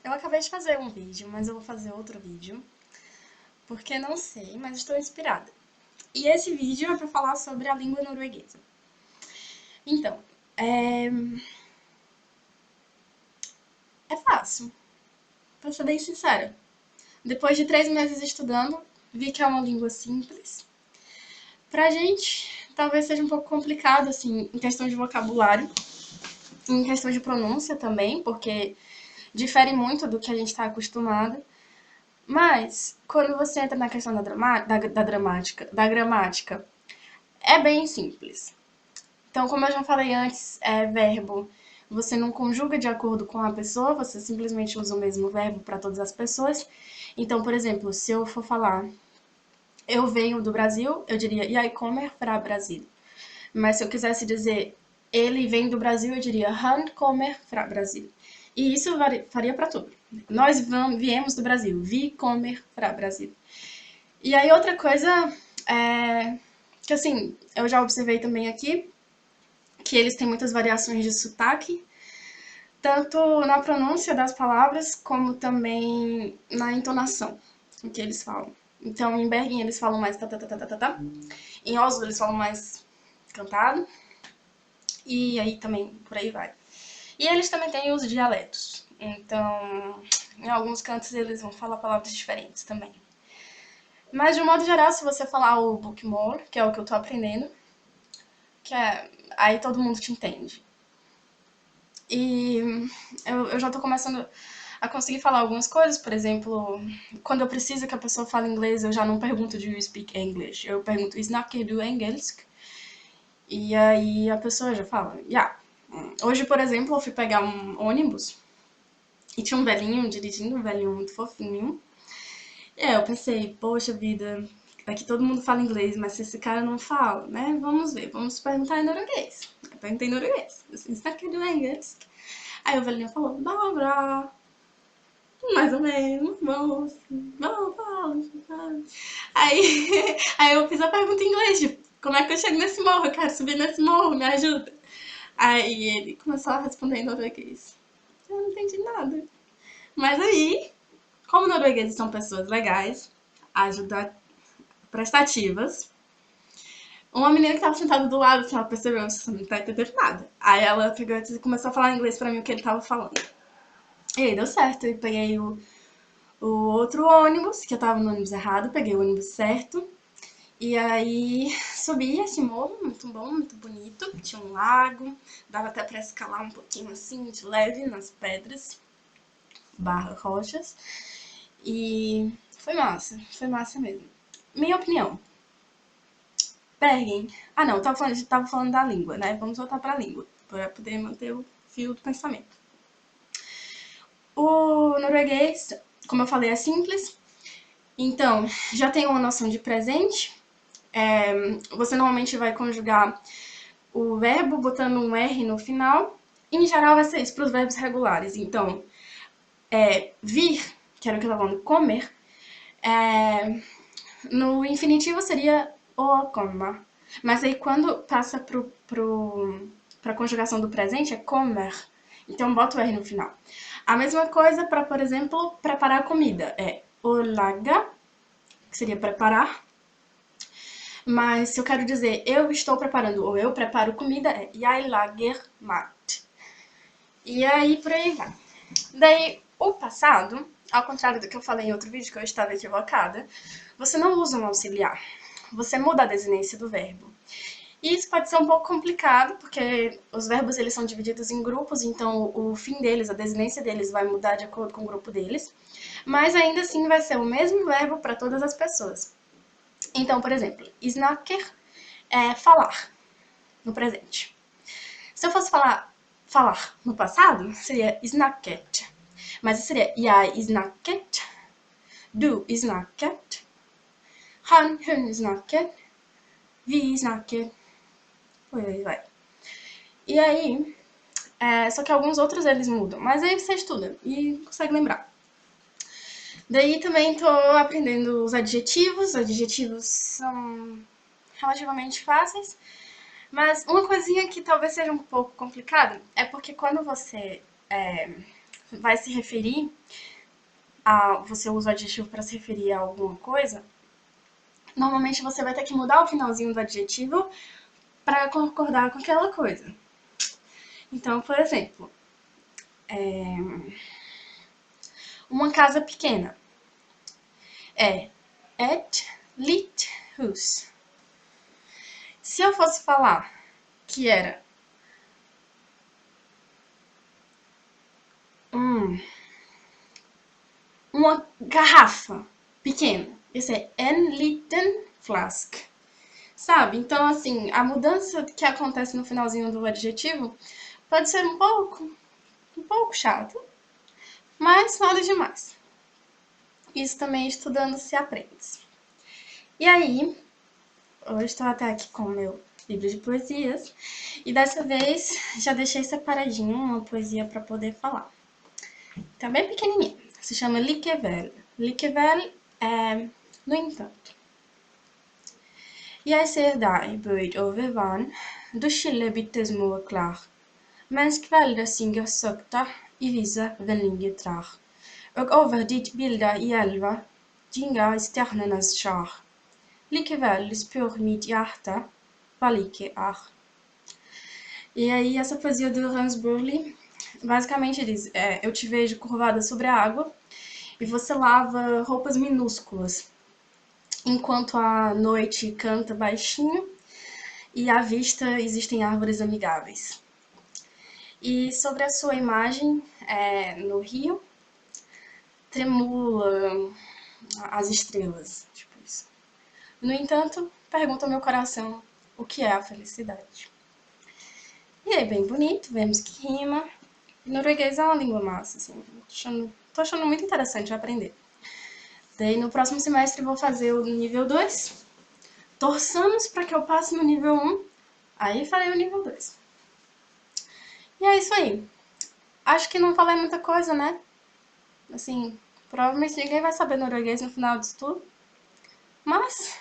Eu acabei de fazer um vídeo, mas eu vou fazer outro vídeo, porque não sei, mas estou inspirada. E esse vídeo é para falar sobre a língua norueguesa. Então, é fácil, pra ser bem sincera. Depois de 3 meses estudando, vi que é uma língua simples. Pra gente, talvez seja um pouco complicado, assim, em questão de vocabulário, em questão de pronúncia também, porque difere muito do que a gente está acostumado. Mas, quando você entra na questão da gramática, é bem simples. Então, como eu já falei antes, verbo, você não conjuga de acordo com a pessoa, você simplesmente usa o mesmo verbo para todas as pessoas. Então, por exemplo, se eu for falar eu venho do Brasil, eu diria jeg kommer fra Brasil. Mas se eu quisesse dizer ele vem do Brasil, eu diria han kommer fra Brasil. E isso faria para tudo. Nós viemos do Brasil, vi kommer fra Brasil. E aí outra coisa que assim, eu já observei também aqui, que eles têm muitas variações de sotaque, tanto na pronúncia das palavras, como também na entonação, o que eles falam. Então, em Bergen eles falam mais tá, tá, tá, tá, tá, tá. Em Oslo eles falam mais cantado. E aí também, por aí vai. E eles também têm os dialetos. Então, em alguns cantos eles vão falar palavras diferentes também. Mas, de um modo geral, se você falar o bookmore, que é o que eu tô aprendendo, aí todo mundo te entende. E eu já tô começando a conseguir falar algumas coisas, por exemplo, quando eu preciso que a pessoa fale inglês, eu já não pergunto do you speak English, eu pergunto snakker du engelsk? E aí a pessoa já fala, yeah. Hoje, por exemplo, eu fui pegar um ônibus e tinha um velhinho dirigindo, um velhinho muito fofinho. E aí eu pensei, poxa vida, aqui todo mundo fala inglês, mas se esse cara não fala, né? Vamos ver, vamos perguntar em norueguês. Eu perguntei em norueguês, assim, snakker du engelsk? Aí o velhinho falou, bra, mais ou menos, bom, fala. Aí eu fiz a pergunta em inglês, tipo, como é que eu chego nesse morro? Eu quero subir nesse morro, me ajuda. Aí ele começou a responder em norueguês. Eu não entendi nada. Mas aí, como noruegueses são pessoas legais, ajuda prestativas, uma menina que tava sentada do lado, assim, ela percebeu, você não tá entendendo nada. Aí ela pegou e começou a falar inglês pra mim o que ele tava falando. E aí deu certo, eu peguei o outro ônibus, que eu tava no ônibus errado, peguei o ônibus certo. E aí subi esse morro, muito bom, muito bonito. Tinha um lago, dava até pra escalar um pouquinho assim, de leve, nas pedras, barra rochas. E foi massa mesmo. Minha opinião. Bergen. Ah não, a gente tava falando da língua, né? Vamos voltar pra língua, para poder manter o fio do pensamento. O norueguês, como eu falei, é simples. Então, já tem uma noção de presente. Você normalmente vai conjugar o verbo botando um R no final. Em geral vai ser isso para os verbos regulares. Então, vir, que era o que eu estava falando, comer, no infinitivo seria o coma. Mas aí quando passa para a conjugação do presente é comer. Então bota o R no final. A mesma coisa para, por exemplo, preparar a comida. É o laga, que seria preparar. Mas se eu quero dizer eu estou preparando ou eu preparo comida, é jeg lager mat. E aí por aí vai. Daí o passado, ao contrário do que eu falei em outro vídeo que eu estava equivocada, você não usa um auxiliar. Você muda a desinência do verbo. E isso pode ser um pouco complicado, porque os verbos eles são divididos em grupos, então o fim deles, a desinência deles vai mudar de acordo com o grupo deles. Mas ainda assim vai ser o mesmo verbo para todas as pessoas. Então, por exemplo, snakker é falar no presente. Se eu fosse falar no passado, seria snakket. Mas seria jeg snakket, du snakket, hun snakket, vi snakket, por aí vai. E aí, só que alguns outros eles mudam, mas aí você estuda e consegue lembrar. Daí também tô aprendendo os adjetivos são relativamente fáceis, mas uma coisinha que talvez seja um pouco complicada é porque quando você vai se referir você usa o adjetivo para se referir a alguma coisa, normalmente você vai ter que mudar o finalzinho do adjetivo para concordar com aquela coisa. Então, por exemplo, uma casa pequena é et litt hus. Se eu fosse falar que era uma garrafa pequena, esse é en liten flask. Sabe? Então, assim, a mudança que acontece no finalzinho do adjetivo pode ser um pouco chato, mas nada demais. Isso também estudando se aprende. E aí, hoje estou até aqui com o meu livro de poesias e dessa vez já deixei separadinho uma poesia para poder falar. Tá bem pequenininha. Se chama Likevel. Likevel é no entanto. Jeg ser deg bøyd over vann, du skiller bittesmå klær, mens kvelden synger sakta i vise vennlige trær, og over ditt bilde i elva gynger stjernenes skjær. Likevel spør mitt hjerte hva like er. E aí essa poesia do Hans Burley basicamente diz, eu te vejo curvada sobre a água e você lava roupas minúsculas, enquanto a noite canta baixinho e à vista existem árvores amigáveis. E sobre a sua imagem no rio, tremula as estrelas, tipo isso. No entanto, pergunta ao meu coração o que é a felicidade. E é bem bonito, vemos que rima. Norueguês é uma língua massa, assim, tô achando muito interessante aprender. Daí no próximo semestre vou fazer o nível 2. Torçamos para que eu passe no nível 1. Aí falei o nível 2. E é isso aí. Acho que não falei muita coisa, né? Assim, provavelmente ninguém vai saber norueguês no final disso tudo. Mas